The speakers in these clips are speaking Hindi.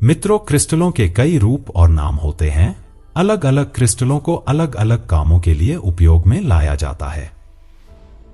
मित्रों, क्रिस्टलों के कई रूप और नाम होते हैं। अलग अलग क्रिस्टलों को अलग अलग कामों के लिए उपयोग में लाया जाता है,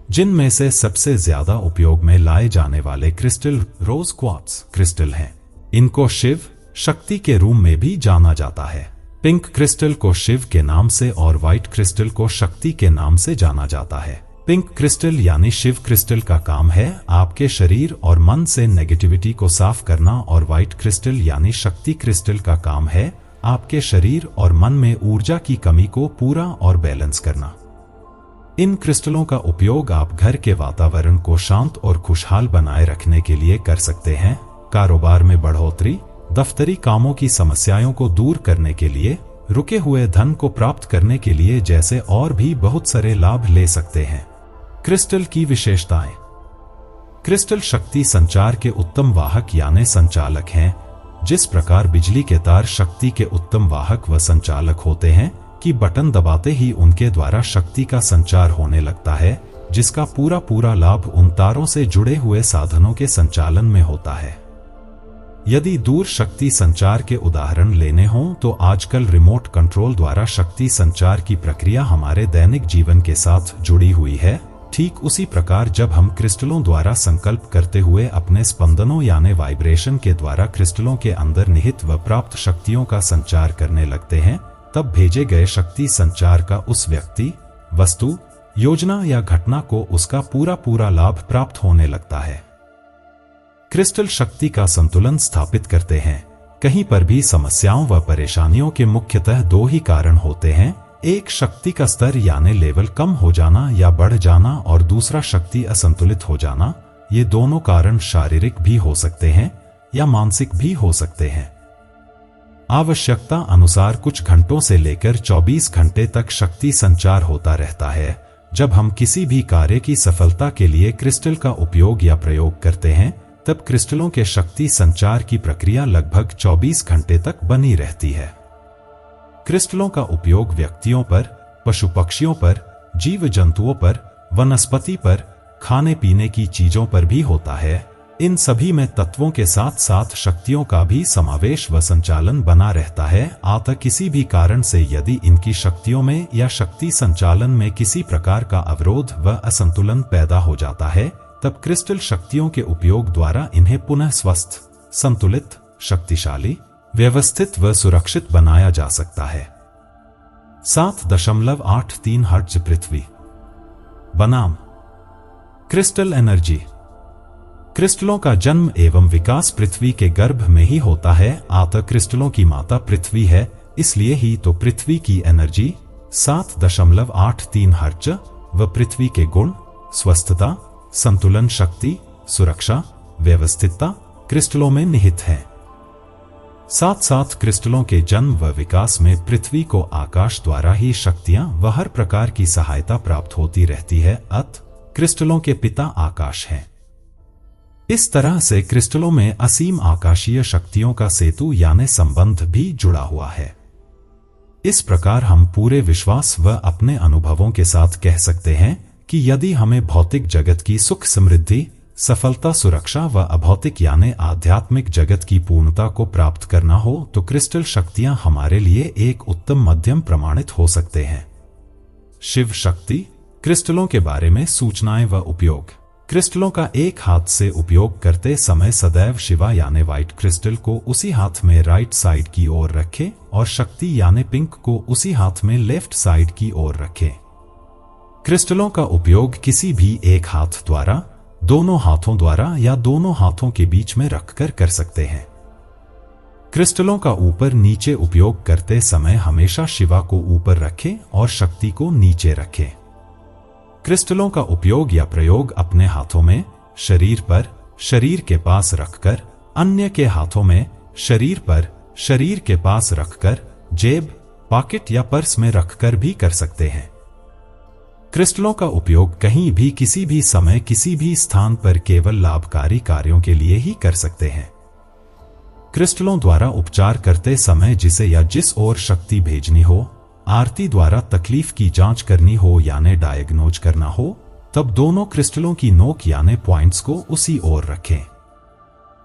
जिनमें से सबसे ज्यादा उपयोग में लाए जाने वाले क्रिस्टल रोज क्वार्ट्ज क्रिस्टल हैं। इनको शिव शक्ति के रूप में भी जाना जाता है। पिंक क्रिस्टल को शिव के नाम से और व्हाइट क्रिस्टल को शक्ति के नाम से जाना जाता है। पिंक क्रिस्टल यानी शिव क्रिस्टल का काम है आपके शरीर और मन से नेगेटिविटी को साफ करना, और व्हाइट क्रिस्टल यानी शक्ति क्रिस्टल का काम है आपके शरीर और मन में ऊर्जा की कमी को पूरा और बैलेंस करना। इन क्रिस्टलों का उपयोग आप घर के वातावरण को शांत और खुशहाल बनाए रखने के लिए कर सकते हैं, कारोबार में बढ़ोतरी, दफ्तरी कामों की समस्याओं को दूर करने के लिए, रुके हुए धन को प्राप्त करने के लिए जैसे और भी बहुत सारे लाभ ले सकते हैं। क्रिस्टल की विशेषताएं। क्रिस्टल शक्ति संचार के उत्तम वाहक यानी संचालक हैं। जिस प्रकार बिजली के तार शक्ति के उत्तम वाहक व संचालक होते हैं कि बटन दबाते ही उनके द्वारा शक्ति का संचार होने लगता है, जिसका पूरा लाभ उन तारों से जुड़े हुए साधनों के संचालन में होता है। यदि दूर शक्ति संचार के उदाहरण लेने हों तो आजकल रिमोट कंट्रोल द्वारा शक्ति संचार की प्रक्रिया हमारे दैनिक जीवन के साथ जुड़ी हुई है। ठीक उसी प्रकार जब हम क्रिस्टलों द्वारा संकल्प करते हुए अपने स्पंदनों यानी वाइब्रेशन के द्वारा क्रिस्टलों के अंदर निहित व प्राप्त शक्तियों का संचार करने लगते हैं, तब भेजे गए शक्ति संचार का उस व्यक्ति, वस्तु, योजना या घटना को उसका पूरा लाभ प्राप्त होने लगता है। क्रिस्टल शक्ति का संतुलन स्थापित करते हैं। कहीं पर भी समस्याओं व परेशानियों के मुख्यतः दो ही कारण होते हैं, एक शक्ति का स्तर यानी लेवल कम हो जाना या बढ़ जाना, और दूसरा शक्ति असंतुलित हो जाना। ये दोनों कारण शारीरिक भी हो सकते हैं या मानसिक भी हो सकते हैं। आवश्यकता अनुसार कुछ घंटों से लेकर 24 घंटे तक शक्ति संचार होता रहता है। जब हम किसी भी कार्य की सफलता के लिए क्रिस्टल का उपयोग या प्रयोग करते हैं, तब क्रिस्टलों के शक्ति संचार की प्रक्रिया लगभग 24 घंटे तक बनी रहती है। क्रिस्टलों का उपयोग व्यक्तियों पर, पशु पक्षियों पर, जीव जंतुओं पर, वनस्पति पर, खाने पीने की चीजों पर भी होता है। इन सभी में तत्वों के साथ साथ शक्तियों का भी समावेश व संचालन बना रहता है। अतः किसी भी कारण से यदि इनकी शक्तियों में या शक्ति संचालन में किसी प्रकार का अवरोध व असंतुलन पैदा हो जाता है, तब क्रिस्टल शक्तियों के उपयोग द्वारा इन्हें पुनः स्वस्थ, संतुलित, शक्तिशाली, व्यवस्थित व सुरक्षित बनाया जा सकता है। 7.83 हर्ट्ज पृथ्वी बनाम क्रिस्टल एनर्जी। क्रिस्टलों का जन्म एवं विकास पृथ्वी के गर्भ में ही होता है। अतः क्रिस्टलों की माता पृथ्वी है, इसलिए ही तो पृथ्वी की एनर्जी 7.83 हर्ट्ज व पृथ्वी के गुण स्वस्थता, संतुलन, शक्ति, सुरक्षा, व्यवस्थितता क्रिस्टलों में निहित है। साथ साथ क्रिस्टलों के जन्म व विकास में पृथ्वी को आकाश द्वारा ही शक्तियां व हर प्रकार की सहायता प्राप्त होती रहती है। अतः क्रिस्टलों के पिता आकाश हैं। इस तरह से क्रिस्टलों में असीम आकाशीय शक्तियों का सेतु यानी संबंध भी जुड़ा हुआ है। इस प्रकार हम पूरे विश्वास व अपने अनुभवों के साथ कह सकते हैं कि यदि हमें भौतिक जगत की सुख समृद्धि, सफलता, सुरक्षा व अभौतिक यानी आध्यात्मिक जगत की पूर्णता को प्राप्त करना हो तो क्रिस्टल शक्तियां हमारे लिए एक उत्तम माध्यम प्रमाणित हो सकते हैं। शिव शक्ति क्रिस्टलों के बारे में सूचनाएं व उपयोग। क्रिस्टलों का एक हाथ से उपयोग करते समय सदैव शिवा यानी व्हाइट क्रिस्टल को उसी हाथ में राइट साइड की ओर रखें और शक्ति यानी पिंक को उसी हाथ में लेफ्ट साइड की ओर रखें। क्रिस्टलों का उपयोग किसी भी एक हाथ द्वारा, दोनों हाथों द्वारा या दोनों हाथों के बीच में रखकर कर सकते हैं। क्रिस्टलों का ऊपर नीचे उपयोग करते समय हमेशा शिवा को ऊपर रखें और शक्ति को नीचे रखें। क्रिस्टलों का उपयोग या प्रयोग अपने हाथों में, शरीर पर, शरीर के पास रखकर, अन्य के हाथों में, शरीर पर, शरीर के पास रखकर, जेब, पॉकेट या पर्स में रखकर भी कर सकते हैं। क्रिस्टलों का उपयोग कहीं भी, किसी भी समय, किसी भी स्थान पर केवल लाभकारी कार्यों के लिए ही कर सकते हैं। क्रिस्टलों द्वारा उपचार करते समय जिसे या जिस ओर शक्ति भेजनी हो, आरती द्वारा तकलीफ की जांच करनी हो यानी डायग्नोज करना हो, तब दोनों क्रिस्टलों की नोक यानी पॉइंट्स को उसी ओर रखें।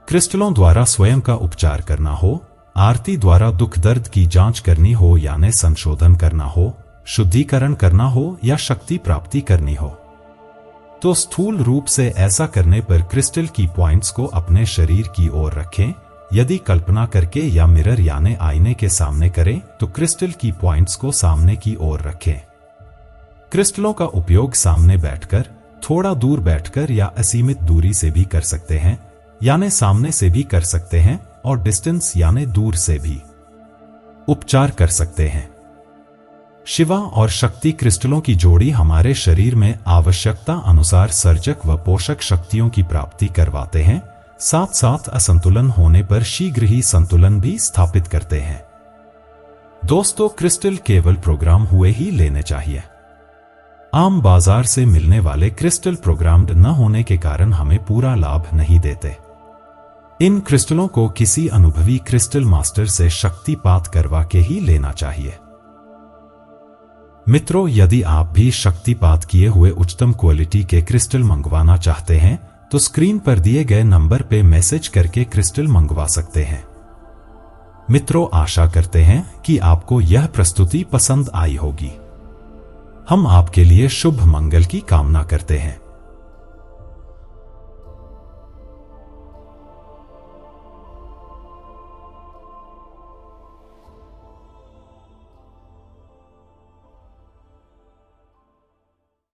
क्रिस्टलों द्वारा स्वयं का उपचार करना हो, आरती द्वारा दुख दर्द की जांच करनी हो, यानी संशोधन करना हो, शुद्धिकरण करना हो या शक्ति प्राप्ति करनी हो, तो स्थूल रूप से ऐसा करने पर क्रिस्टल की पॉइंट्स को अपने शरीर की ओर रखें। यदि कल्पना करके या मिरर यानी आईने के सामने करें तो क्रिस्टल की पॉइंट्स को सामने की ओर रखें। क्रिस्टलों का उपयोग सामने बैठकर, थोड़ा दूर बैठकर या असीमित दूरी से भी कर सकते हैं, यानी सामने से भी कर सकते हैं और डिस्टेंस यानी दूर से भी उपचार कर सकते हैं। शिवा और शक्ति क्रिस्टलों की जोड़ी हमारे शरीर में आवश्यकता अनुसार सर्जक व पोषक शक्तियों की प्राप्ति करवाते हैं, साथ साथ असंतुलन होने पर शीघ्र ही संतुलन भी स्थापित करते हैं। दोस्तों, क्रिस्टल केवल प्रोग्राम हुए ही लेने चाहिए। आम बाजार से मिलने वाले क्रिस्टल प्रोग्राम्ड न होने के कारण हमें पूरा लाभ नहीं देते। इन क्रिस्टलों को किसी अनुभवी क्रिस्टल मास्टर से शक्तिपात करवा के ही लेना चाहिए। मित्रों, यदि आप भी शक्तिपात किए हुए उच्चतम क्वालिटी के क्रिस्टल मंगवाना चाहते हैं तो स्क्रीन पर दिए गए नंबर पे मैसेज करके क्रिस्टल मंगवा सकते हैं। मित्रों, आशा करते हैं कि आपको यह प्रस्तुति पसंद आई होगी। हम आपके लिए शुभ मंगल की कामना करते हैं।